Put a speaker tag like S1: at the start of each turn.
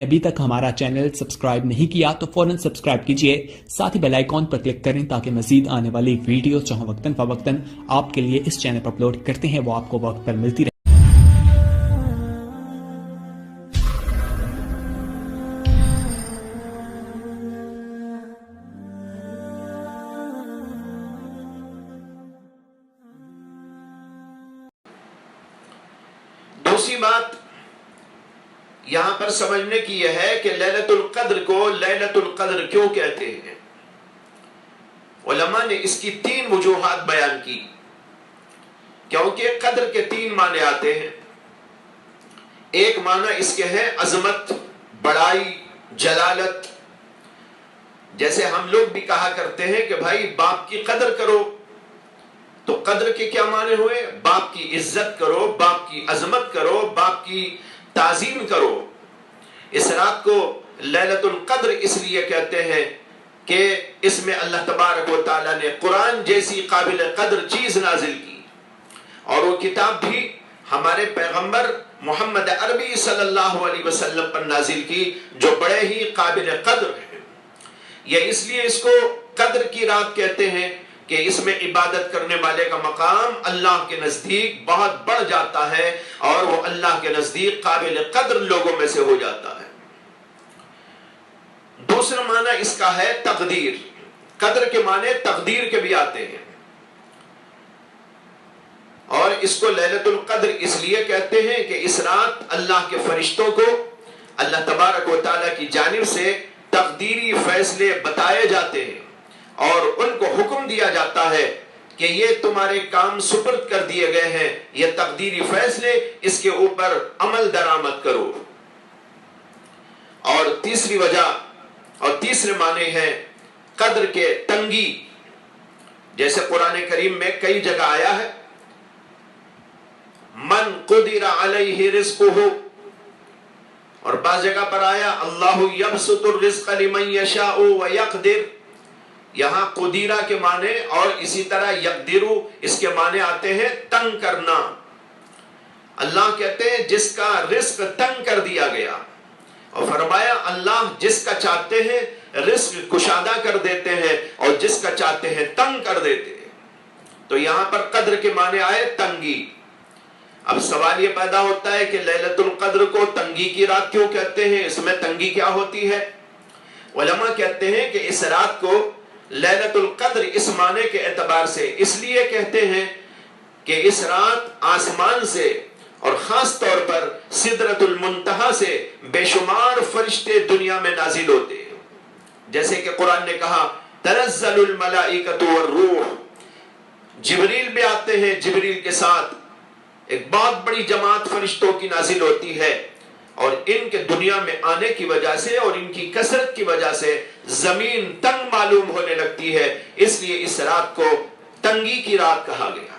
S1: अभी तक हमारा चैनल सब्सक्राइब नहीं किया तो फौरन सब्सक्राइब कीजिए, साथ ही बेल आइकॉन पर क्लिक करें ताकि मजीद आने वाली वीडियो जो वक्तन फवक्तन आपके लिए इस चैनल पर अपलोड करते हैं वो आपको वक्त पर मिलती रहे।
S2: दूसरी बात यहां पर समझने की यह है कि लैलतुल क़द्र को लैलतुल क़द्र क्यों कहते हैं। उलमा ने इसकी 3 वजूहात बयान की, क्योंकि क़द्र के 3 माने आते हैं। एक माना इसके है अजमत, बड़ाई, जलालत। जैसे हम लोग भी कहा करते हैं कि भाई बाप की कदर करो, तो कद्र के क्या माने हुए? बाप की इज्जत करो, बाप की अजमत करो, बाप की ताजीम करो। इस रात को लैलतुल क़द्र इसलिए कहते हैं कि इसमें अल्लाह तबारक व तआला ने कुरान जैसी काबिल कद्र चीज नाजिल की, और वो किताब भी हमारे पैगंबर मोहम्मद अरबी सल्लल्लाहु अलैहि वसल्लम पर नाजिल की, जो बड़े ही काबिल कद्र है। यह इसलिए इसको कद्र की रात कहते हैं कि इसमें इबादत करने वाले का मकाम अल्लाह के नजदीक बहुत बढ़ जाता है और वो अल्लाह के नजदीक काबिल कद्र लोगों में से हो जाता है। दूसरा माना इसका है तकदीर। कद्र के माने तकदीर के भी आते हैं, और इसको लैलतुल क़द्र इसलिए कहते हैं कि इस रात अल्लाह के फरिश्तों को अल्लाह तबारक व तआला की जानिब से तकदीरी फैसले बताए जाते हैं और उनको हुक्म दिया जाता है कि ये तुम्हारे काम सुपर्द कर दिए गए हैं, ये तकदीरी फैसले, इसके ऊपर अमल दरामद करो। और तीसरी वजह और तीसरे माने हैं कद्र के तंगी। जैसे कुरान करीम में कई जगह आया है, मन कुदिरा अलैहि रिज़्क़ुहु, और बाज़ जगह पर आया अल्लाहु यबसुतुर रिज़्क़ लिमन यशाउ व यक़दिर। यहां कुदीरा के माने और इसी तरह यक़दिरु इसके माने आते हैं तंग करना। अल्लाह कहते हैं जिसका रिस्क तंग कर दिया गया, और फरमाया अल्लाह जिसका चाहते हैं रिस्क कुशादा कर देते हैं और जिसका चाहते हैं तंग कर देते हैं। तो यहां पर कद्र के माने आए तंगी। अब सवाल यह पैदा होता है कि लैलतुल क़द्र को तंगी की रात क्यों कहते हैं, इसमें तंगी क्या होती है? उलमा कहते हैं कि इस रात को लैलतुल क़द्र इस माने के एतबार से इसलिए कहते हैं कि इस रात आसमान से और खास तौर पर सिदरतुल मुंतहा से बेशुमार फरिश्ते दुनिया में नाजिल होते हैं। जैसे कि कुरान ने कहा तनज़्ज़लुल मलाइकतु वर्रूह, जिब्रील भी आते हैं, जिब्रील के साथ एक बहुत बड़ी जमात फरिश्तों की नाजिल होती है, और इनके दुनिया में आने की वजह से और इनकी कसरत की वजह से जमीन तंग मालूम होने लगती है, इसलिए इस रात को तंगी की रात कहा गया।